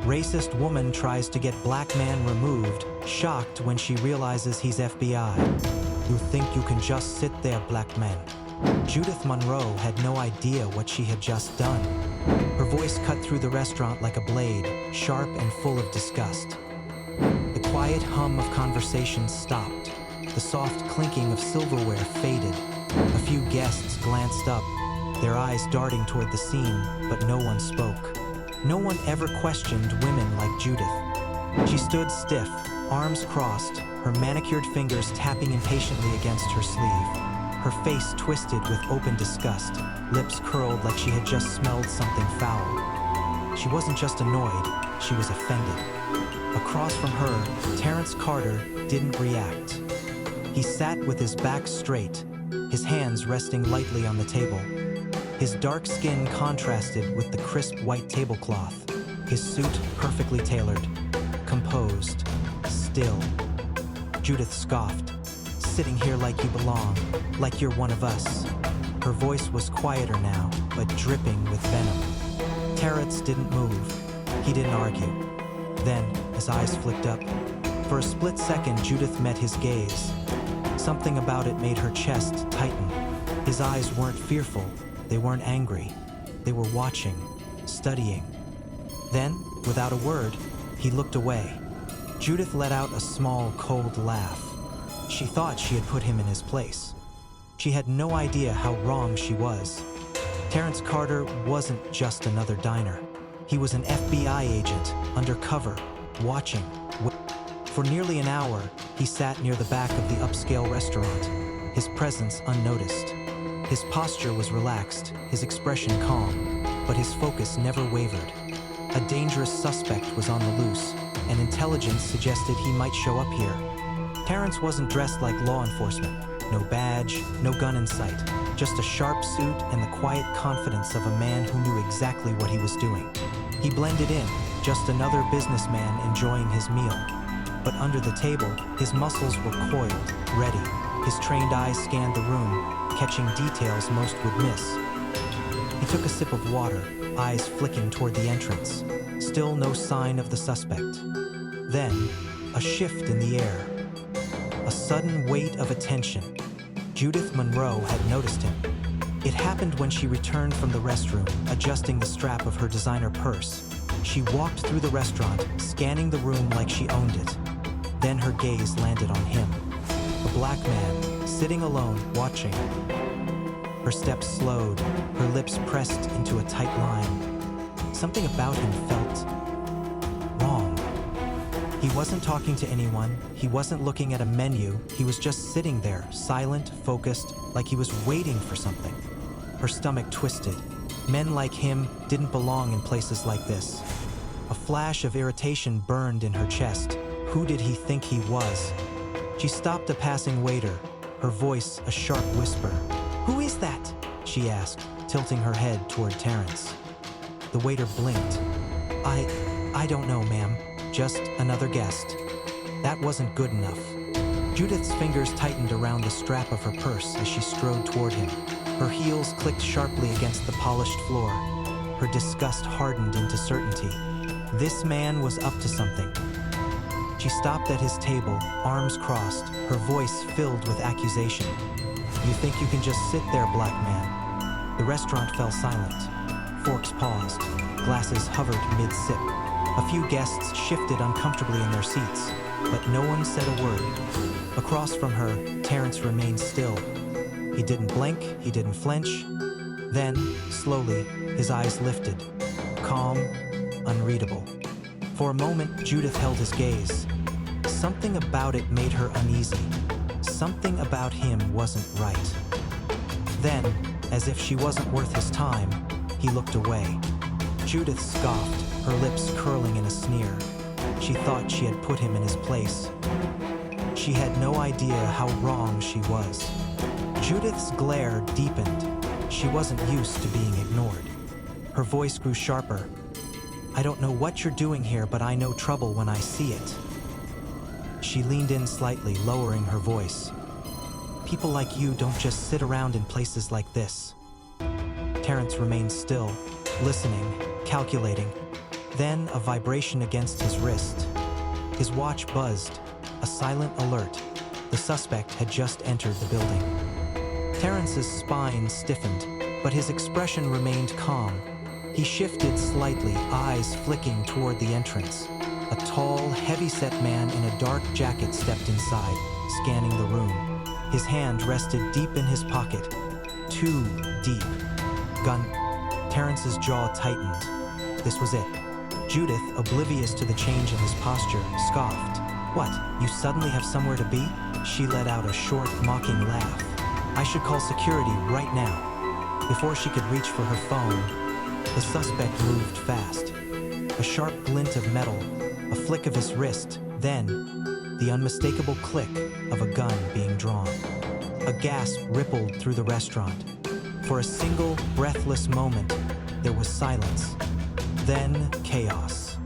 Racist woman tries to get black man removed, shocked when she realizes he's FBI. You think you can just sit there, black man? Judith Monroe had no idea what she had just done. Her voice cut through the restaurant like a blade, sharp and full of disgust. The quiet hum of conversation stopped. The soft clinking of silverware faded. A few guests glanced up, their eyes darting toward the scene, but no one spoke. No one ever questioned women like Judith. She stood stiff, arms crossed, her manicured fingers tapping impatiently against her sleeve. Her face twisted with open disgust, lips curled like she had just smelled something foul. She wasn't just annoyed, she was offended. Across from her, Terrence Carter didn't react. He sat with his back straight, his hands resting lightly on the table. His dark skin contrasted with the crisp white tablecloth, his suit perfectly tailored, composed, still. Judith scoffed. Sitting here like you belong, like you're one of us. Her voice was quieter now, but dripping with venom. Terrence didn't move. He didn't argue. Then, his eyes flicked up. For a split second, Judith met his gaze. Something about it made her chest tighten. His eyes weren't fearful. They weren't angry. They were watching, studying. Then, without a word, he looked away. Judith let out a small, cold laugh. She thought she had put him in his place. She had no idea how wrong she was. Terrence Carter wasn't just another diner. He was an FBI agent, undercover, watching. For nearly an hour, he sat near the back of the upscale restaurant, his presence unnoticed. His posture was relaxed, his expression calm, but his focus never wavered. A dangerous suspect was on the loose, and intelligence suggested he might show up here. Terrence wasn't dressed like law enforcement. No badge, no gun in sight. Just a sharp suit and the quiet confidence of a man who knew exactly what he was doing. He blended in, just another businessman enjoying his meal. But under the table, his muscles were coiled, ready. His trained eyes scanned the room, catching details most would miss. He took a sip of water, eyes flicking toward the entrance. Still no sign of the suspect. Then, a shift in the air. A sudden weight of attention. Judith Monroe had noticed him. It happened when she returned from the restroom, adjusting the strap of her designer purse. She walked through the restaurant, scanning the room like she owned it. Then her gaze landed on him. A black man, sitting alone, watching. Her steps slowed, her lips pressed into a tight line. Something about him felt wrong. He wasn't talking to anyone, he wasn't looking at a menu, he was just sitting there, silent, focused, like he was waiting for something. Her stomach twisted. Men like him didn't belong in places like this. A flash of irritation burned in her chest. Who did he think he was? She stopped a passing waiter, her voice a sharp whisper. "Who is that?" she asked, tilting her head toward Terrence. The waiter blinked. I don't know, ma'am. Just another guest." That wasn't good enough. Judith's fingers tightened around the strap of her purse as she strode toward him. Her heels clicked sharply against the polished floor. Her disgust hardened into certainty. This man was up to something. She stopped at his table, arms crossed, her voice filled with accusation. "You think you can just sit there, black man?" The restaurant fell silent. Forks paused. Glasses hovered mid-sip. A few guests shifted uncomfortably in their seats, but no one said a word. Across from her, Terrence remained still. He didn't blink, he didn't flinch. Then, slowly, his eyes lifted. Calm, unreadable. For a moment, Judith held his gaze. Something about it made her uneasy. Something about him wasn't right. Then, as if she wasn't worth his time, he looked away. Judith scoffed, her lips curling in a sneer. She thought she had put him in his place. She had no idea how wrong she was. Judith's glare deepened. She wasn't used to being ignored. Her voice grew sharper. "I don't know what you're doing here, but I know trouble when I see it." She leaned in slightly, lowering her voice. "People like you don't just sit around in places like this." Terrence remained still, listening, calculating. Then a vibration against his wrist. His watch buzzed, a silent alert. The suspect had just entered the building. Terrence's spine stiffened, but his expression remained calm. He shifted slightly, eyes flicking toward the entrance. A tall, heavy-set man in a dark jacket stepped inside, scanning the room. His hand rested deep in his pocket. Too deep. Gun. Terrence's jaw tightened. This was it. Judith, oblivious to the change in his posture, scoffed. "What, you suddenly have somewhere to be?" She let out a short, mocking laugh. "I should call security right now." Before she could reach for her phone, the suspect moved fast. A sharp glint of metal, a flick of his wrist, then the unmistakable click of a gun being drawn. A gasp rippled through the restaurant. For a single, breathless moment, there was silence. Then chaos.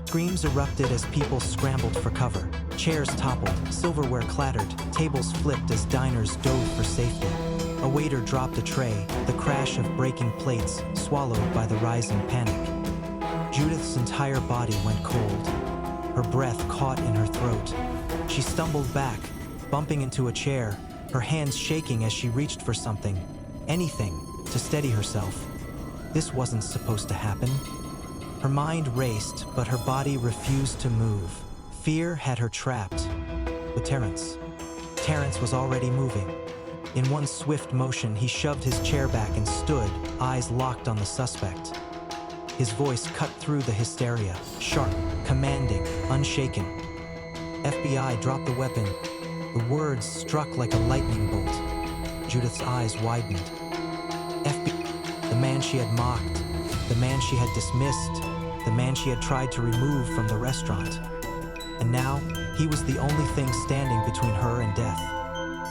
Screams erupted as people scrambled for cover. Chairs toppled, silverware clattered, tables flipped as diners dove for safety. A waiter dropped a tray, the crash of breaking plates swallowed by the rising panic. Judith's entire body went cold. Her breath caught in her throat. She stumbled back, bumping into a chair, her hands shaking as she reached for something, anything, to steady herself. This wasn't supposed to happen. Her mind raced, but her body refused to move. Fear had her trapped. But Terrence was already moving. In one swift motion, he shoved his chair back and stood, eyes locked on the suspect. His voice cut through the hysteria, sharp, commanding, unshaken. "FBI, drop the weapon." The words struck like a lightning bolt. Judith's eyes widened. FBI, the man she had mocked, the man she had dismissed, the man she had tried to remove from the restaurant. And now, he was the only thing standing between her and death.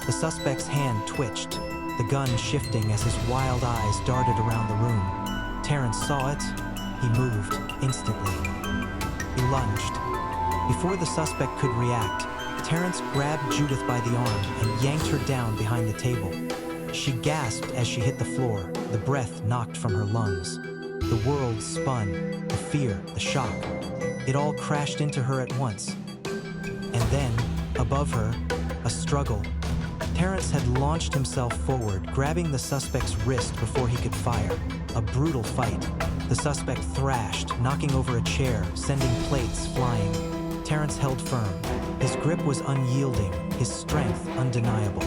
The suspect's hand twitched, the gun shifting as his wild eyes darted around the room. Terrence saw it. He moved instantly. He lunged. Before the suspect could react, Terrence grabbed Judith by the arm and yanked her down behind the table. She gasped as she hit the floor, the breath knocked from her lungs. The world spun, the fear, the shock. It all crashed into her at once. And then, above her, a struggle. Terrence had launched himself forward, grabbing the suspect's wrist before he could fire. A brutal fight. The suspect thrashed, knocking over a chair, sending plates flying. Terrence held firm. His grip was unyielding, his strength undeniable.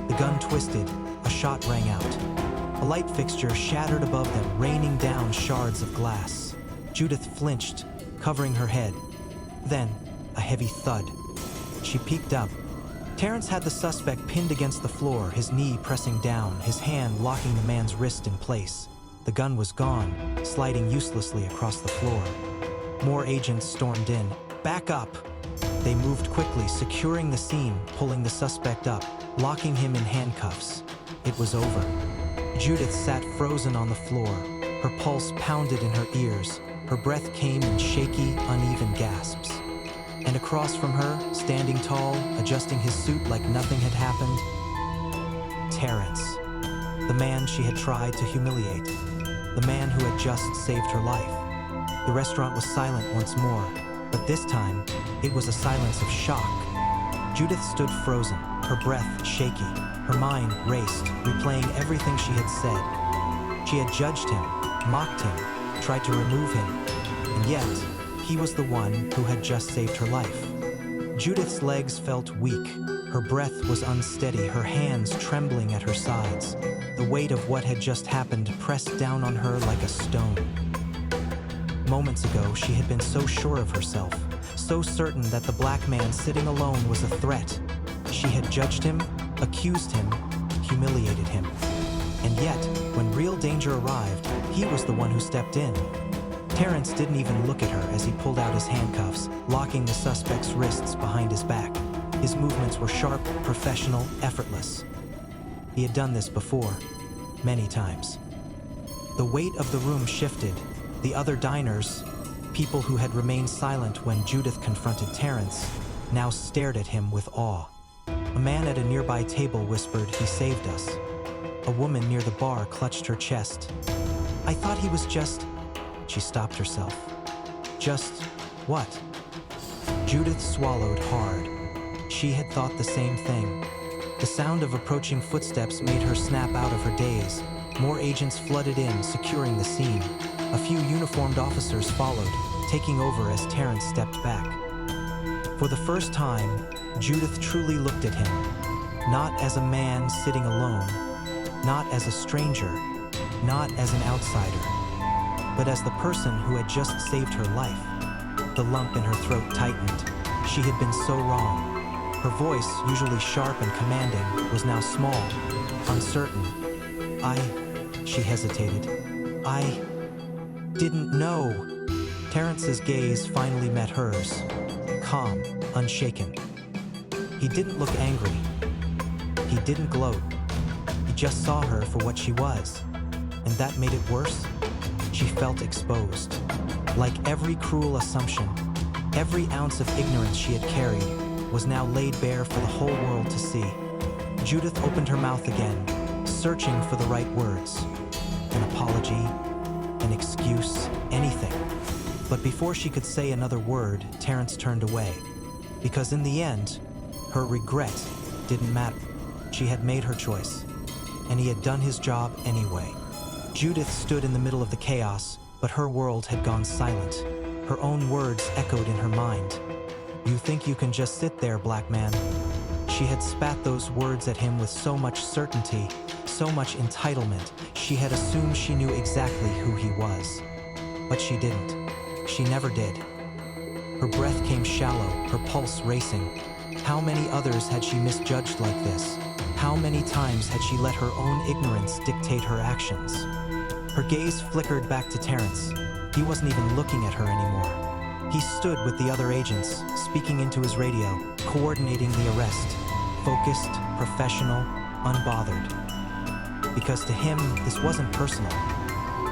The gun twisted, a shot rang out. A light fixture shattered above them, raining down shards of glass. Judith flinched, covering her head. Then, a heavy thud. She peeked up. Terrence had the suspect pinned against the floor, his knee pressing down, his hand locking the man's wrist in place. The gun was gone, sliding uselessly across the floor. More agents stormed in. "Back up!" They moved quickly, securing the scene, pulling the suspect up, locking him in handcuffs. It was over. Judith sat frozen on the floor. Her pulse pounded in her ears. Her breath came in shaky, uneven gasps. And across from her, standing tall, adjusting his suit like nothing had happened, Terrence, the man she had tried to humiliate, the man who had just saved her life. The restaurant was silent once more, but this time, it was a silence of shock. Judith stood frozen, her breath shaky, her mind raced, replaying everything she had said. She had judged him, mocked him, tried to remove him, and yet, he was the one who had just saved her life. Judith's legs felt weak. Her breath was unsteady, her hands trembling at her sides. The weight of what had just happened pressed down on her like a stone. Moments ago, she had been so sure of herself, so certain that the black man sitting alone was a threat. She had judged him, accused him, humiliated him. And yet, when real danger arrived, he was the one who stepped in. Terrence didn't even look at her as he pulled out his handcuffs, locking the suspect's wrists behind his back. His movements were sharp, professional, effortless. He had done this before, many times. The weight of the room shifted. The other diners, people who had remained silent when Judith confronted Terrence, now stared at him with awe. A man at a nearby table whispered, "He saved us." A woman near the bar clutched her chest. "I thought he was just..." She stopped herself. What? Judith swallowed hard. She had thought the same thing. The sound of approaching footsteps made her snap out of her daze. More agents flooded in, securing the scene. A few uniformed officers followed, taking over as Terrence stepped back. For the first time, Judith truly looked at him, not as a man sitting alone, not as a stranger, not as an outsider, but as the person who had just saved her life. The lump in her throat tightened. She had been so wrong. Her voice, usually sharp and commanding, was now small, uncertain. She hesitated. I didn't know. Terrence's gaze finally met hers, calm, unshaken. He didn't look angry. He didn't gloat. He just saw her for what she was. And that made it worse. She felt exposed. Like every cruel assumption, every ounce of ignorance she had carried was now laid bare for the whole world to see. Judith opened her mouth again, searching for the right words. An apology, an excuse, anything. But before she could say another word, Terrence turned away. Because in the end, her regret didn't matter. She had made her choice, and he had done his job anyway. Judith stood in the middle of the chaos, but her world had gone silent. Her own words echoed in her mind. You think you can just sit there, black man? She had spat those words at him with so much certainty, so much entitlement. She had assumed she knew exactly who he was. But she didn't. She never did. Her breath came shallow, her pulse racing. How many others had she misjudged like this? How many times had she let her own ignorance dictate her actions? Her gaze flickered back to Terrence. He wasn't even looking at her anymore. He stood with the other agents, speaking into his radio, coordinating the arrest. Focused, professional, unbothered. Because to him, this wasn't personal.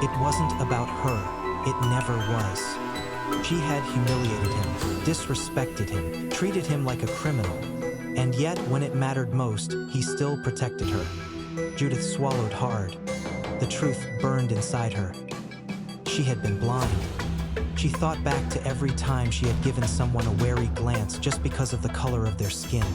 It wasn't about her. It never was. She had humiliated him, disrespected him, treated him like a criminal. And yet, when it mattered most, he still protected her. Judith swallowed hard. The truth burned inside her. She had been blind. She thought back to every time she had given someone a wary glance just because of the color of their skin.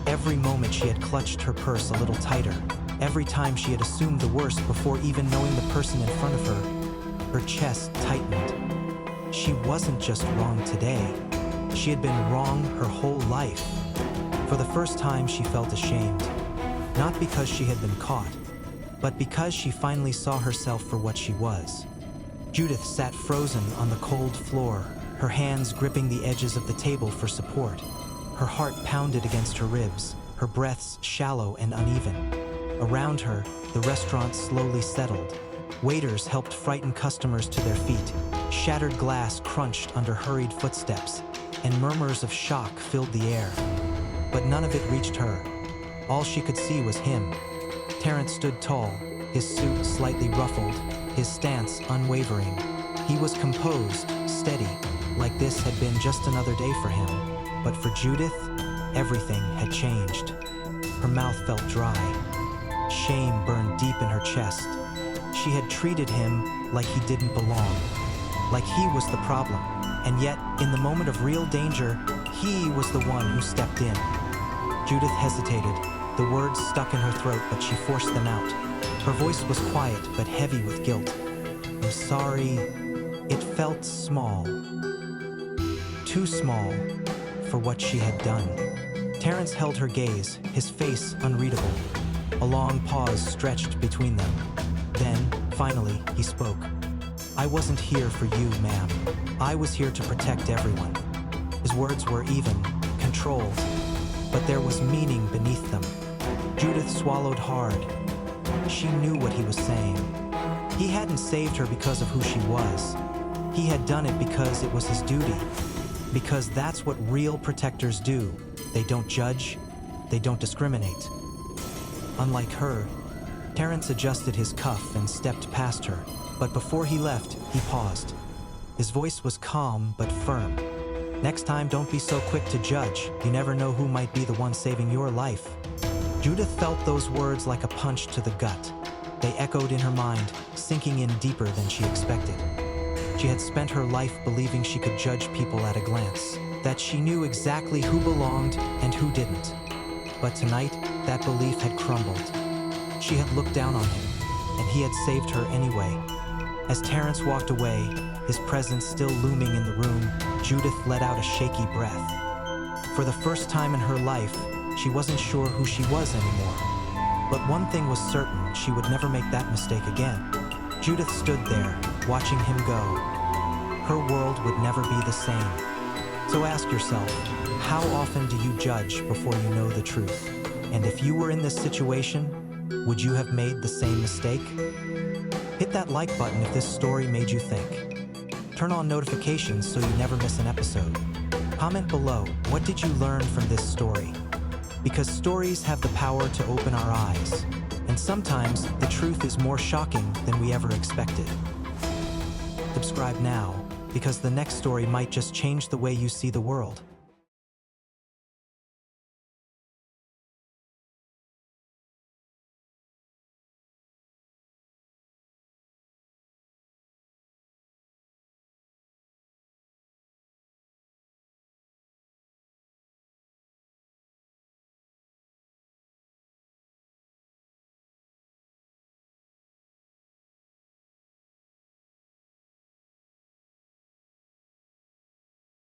Every moment she had clutched her purse a little tighter. Every time she had assumed the worst before even knowing the person in front of her. Her chest tightened. She wasn't just wrong today. She had been wrong her whole life. For the first time, she felt ashamed. Not because she had been caught, but because she finally saw herself for what she was. Judith sat frozen on the cold floor, her hands gripping the edges of the table for support. Her heart pounded against her ribs, her breaths shallow and uneven. Around her, the restaurant slowly settled. Waiters helped frightened customers to their feet. Shattered glass crunched under hurried footsteps, and murmurs of shock filled the air. But none of it reached her. All she could see was him. Terrence stood tall, his suit slightly ruffled, his stance unwavering. He was composed, steady, like this had been just another day for him. But for Judith, everything had changed. Her mouth felt dry. Shame burned deep in her chest. She had treated him like he didn't belong, like he was the problem. And yet, in the moment of real danger, he was the one who stepped in. Judith hesitated. The words stuck in her throat, but she forced them out. Her voice was quiet, but heavy with guilt. I'm sorry. It felt small. Too small for what she had done. Terrence held her gaze, his face unreadable. A long pause stretched between them. Then, finally, he spoke. I wasn't here for you, ma'am. I was here to protect everyone. His words were even, controlled, but there was meaning beneath them. Judith swallowed hard. She knew what he was saying. He hadn't saved her because of who she was. He had done it because it was his duty. Because that's what real protectors do. They don't judge, they don't discriminate. Unlike her, Terrence adjusted his cuff and stepped past her. But before he left, he paused. His voice was calm but firm. Next time, don't be so quick to judge. You never know who might be the one saving your life. Judith felt those words like a punch to the gut. They echoed in her mind, sinking in deeper than she expected. She had spent her life believing she could judge people at a glance, that she knew exactly who belonged and who didn't. But tonight, that belief had crumbled. She had looked down on him, and he had saved her anyway. As Terrence walked away, his presence still looming in the room, Judith let out a shaky breath. For the first time in her life, she wasn't sure who she was anymore. But one thing was certain, she would never make that mistake again. Judith stood there, watching him go. Her world would never be the same. So ask yourself, how often do you judge before you know the truth? And if you were in this situation, would you have made the same mistake? Hit that like button if this story made you think. Turn on notifications so you never miss an episode. Comment below, what did you learn from this story? Because stories have the power to open our eyes, and sometimes the truth is more shocking than we ever expected. Subscribe now, because the next story might just change the way you see the world.